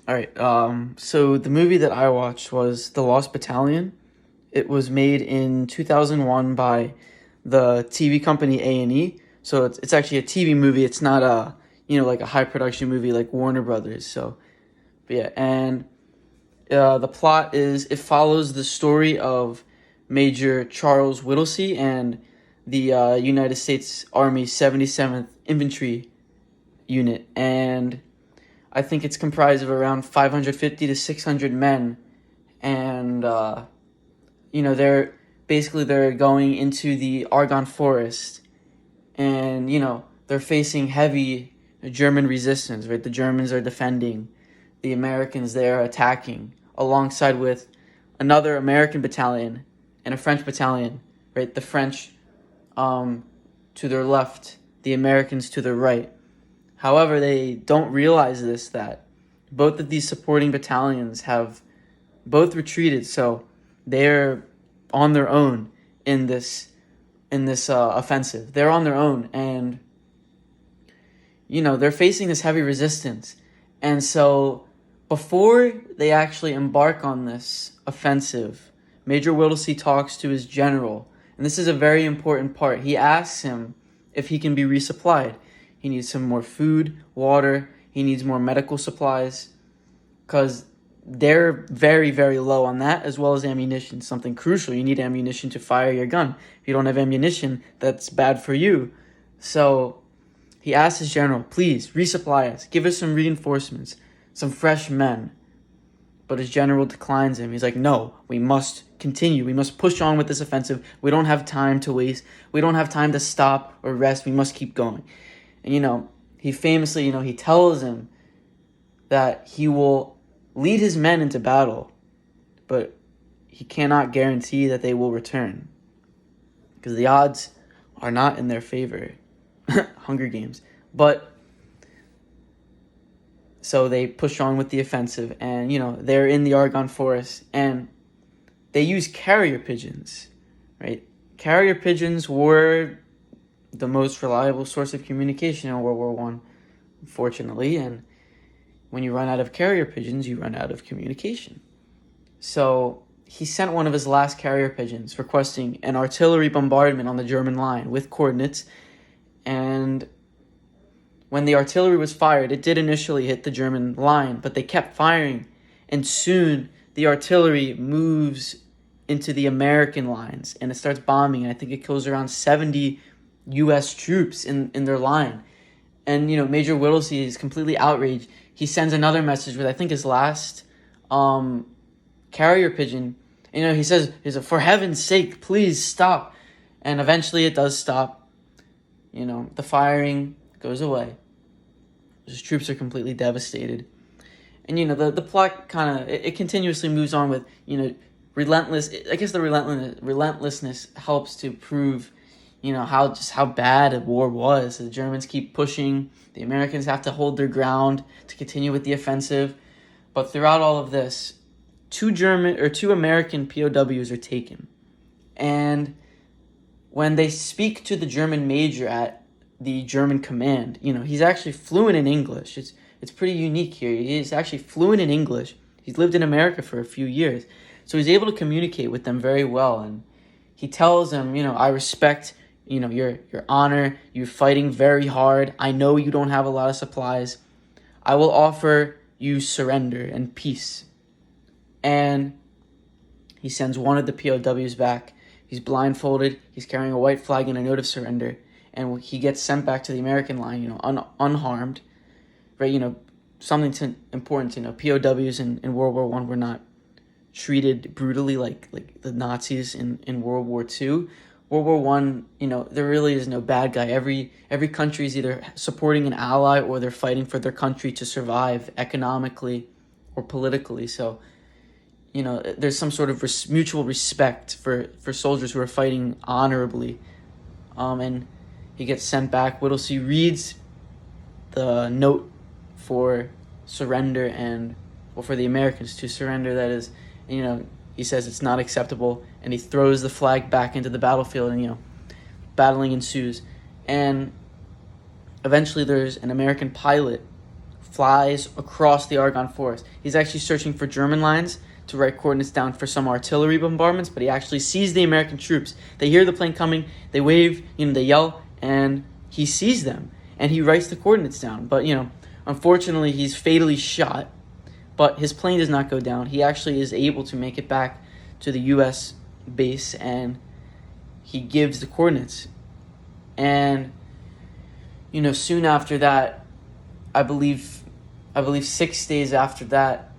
All right. So the movie that I watched was The Lost Battalion. It was made in 2001 by the TV company A&E. So it's actually a TV movie. It's not like a high production movie like Warner Brothers. So, but yeah, and the plot is it follows the story of Major Charles Whittlesey and the United States Army 77th Infantry Unit, and I think it's comprised of around 550 to 600 men, and they're going into the Argonne Forest, and they're facing heavy German resistance. Right, the Germans are defending, the Americans there are attacking, alongside with another American battalion and a French battalion. Right, the French to their left, the Americans to their right. However, they don't realize that both of these supporting battalions have both retreated, so they're on their own in this offensive. They're on their own, and they're facing this heavy resistance. And so before they actually embark on this offensive, Major Whittlesey talks to his general, and this is a very important part. He asks him if he can be resupplied. He needs some more food, water. He needs more medical supplies, because they're very, very low on that, as well as ammunition. Something crucial. You need ammunition to fire your gun. If you don't have ammunition, that's bad for you. So he asks his general, please resupply us. Give us some reinforcements, some fresh men. But his general declines him. He's like, no, we must continue. We must push on with this offensive. We don't have time to waste. We don't have time to stop or rest. We must keep going. And, he famously, he tells him that he will lead his men into battle, but he cannot guarantee that they will return, because the odds are not in their favor. Hunger Games. But so they push on with the offensive, and, they're in the Argonne Forest, and they use carrier pigeons, right? Carrier pigeons were the most reliable source of communication in World War One, unfortunately, and when you run out of carrier pigeons, you run out of communication. So he sent one of his last carrier pigeons requesting an artillery bombardment on the German line with coordinates, and when the artillery was fired, it did initially hit the German line, but they kept firing, and soon the artillery moves into the American lines, and it starts bombing, and I think it kills around 70 U.S. troops in their line. And, Major Whittlesey is completely outraged. He sends another message with, I think, his last carrier pigeon. He says, for heaven's sake, please stop. And eventually it does stop. The firing goes away. His troops are completely devastated. And, the plot kind of, it continuously moves on with, relentless. I guess the relentlessness helps to prove how bad a war was. The Germans keep pushing. The Americans have to hold their ground to continue with the offensive. But throughout all of this, two American POWs are taken. And when they speak to the German major at the German command, he's actually fluent in English. It's pretty unique here. He's actually fluent in English. He's lived in America for a few years. So he's able to communicate with them very well. And he tells them, I respect your honor. You're fighting very hard. I know you don't have a lot of supplies. I will offer you surrender and peace. And he sends one of the POWs back. He's blindfolded. He's carrying a white flag and a note of surrender. And he gets sent back to the American line, unharmed. Right? Something important to know. POWs in World War I were not treated brutally like the Nazis in World War II. World War One, there really is no bad guy. Every country is either supporting an ally or they're fighting for their country to survive economically or politically. So, there's some sort of mutual respect for soldiers who are fighting honorably. And he gets sent back. Whittlesey reads the note for surrender for the Americans to surrender, that is. He says it's not acceptable, and he throws the flag back into the battlefield, and, battling ensues. And eventually there's an American pilot flies across the Argonne Forest. He's actually searching for German lines to write coordinates down for some artillery bombardments, but he actually sees the American troops. They hear the plane coming, they wave, they yell, and he sees them, and he writes the coordinates down. But, unfortunately, he's fatally shot, but his plane does not go down. He actually is able to make it back to the U.S. base, and he gives the coordinates. And, soon after that, I believe 6 days after that,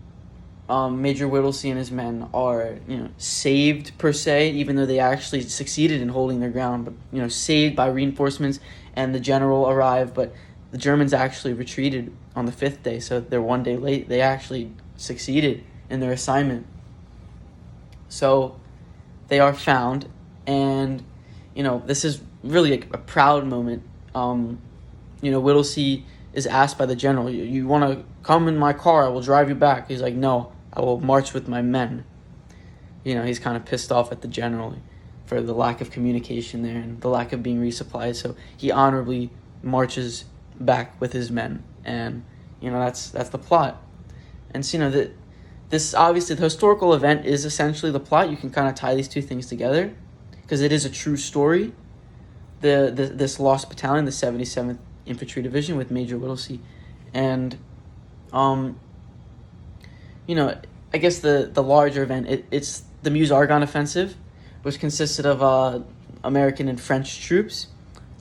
Major Whittlesey and his men are, saved per se, even though they actually succeeded in holding their ground, but, saved by reinforcements, and the general arrived, but the Germans actually retreated on the 5th day, so they're 1 day late. They actually succeeded in their assignment. So they are found, and, this is really a proud moment. Whittlesey is asked by the general, you want to come in my car, I will drive you back. He's like, no, I will march with my men. He's kind of pissed off at the general for the lack of communication there and the lack of being resupplied. So he honorably marches back with his men, and that's the plot. And so this obviously the historical event is essentially the plot. You can kind of tie these two things together because it is a true story. This lost battalion, the 77th Infantry Division with Major Whittlesey, and I guess the larger event, it's the Meuse-Argonne offensive, which consisted of American and French troops,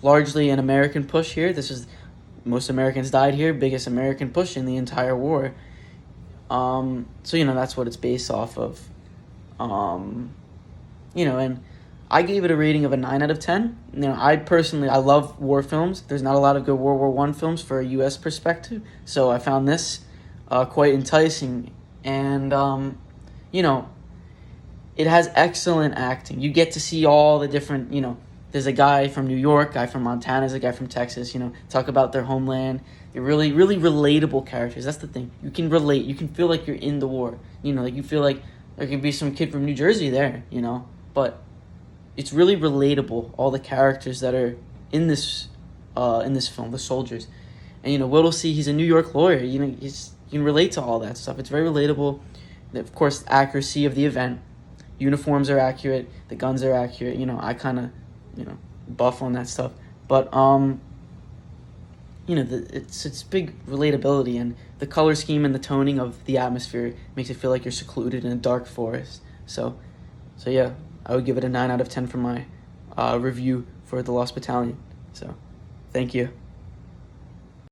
largely an American push here. Most Americans died here, biggest American push in the entire war. So that's what it's based off of. And I gave it a rating of a 9 out of 10. I love war films. There's not a lot of good World War I films for a U.S. perspective, so I found this quite enticing. And, it has excellent acting. You get to see all the different, there's a guy from New York, guy from Montana, there's a guy from Texas, talk about their homeland. They're really, really relatable characters. That's the thing. You can relate. You can feel like you're in the war. You feel like there could be some kid from New Jersey there, but it's really relatable, all the characters that are in this film, the soldiers. And, Whittlesey, he's a New York lawyer. You can relate to all that stuff. It's very relatable. Of course, the accuracy of the event. Uniforms are accurate. The guns are accurate. I kind of, buff on that stuff. But, it's big relatability. And the color scheme and the toning of the atmosphere makes it feel like you're secluded in a dark forest. So yeah, I would give it a 9 out of 10 for my review for The Lost Battalion. So, thank you.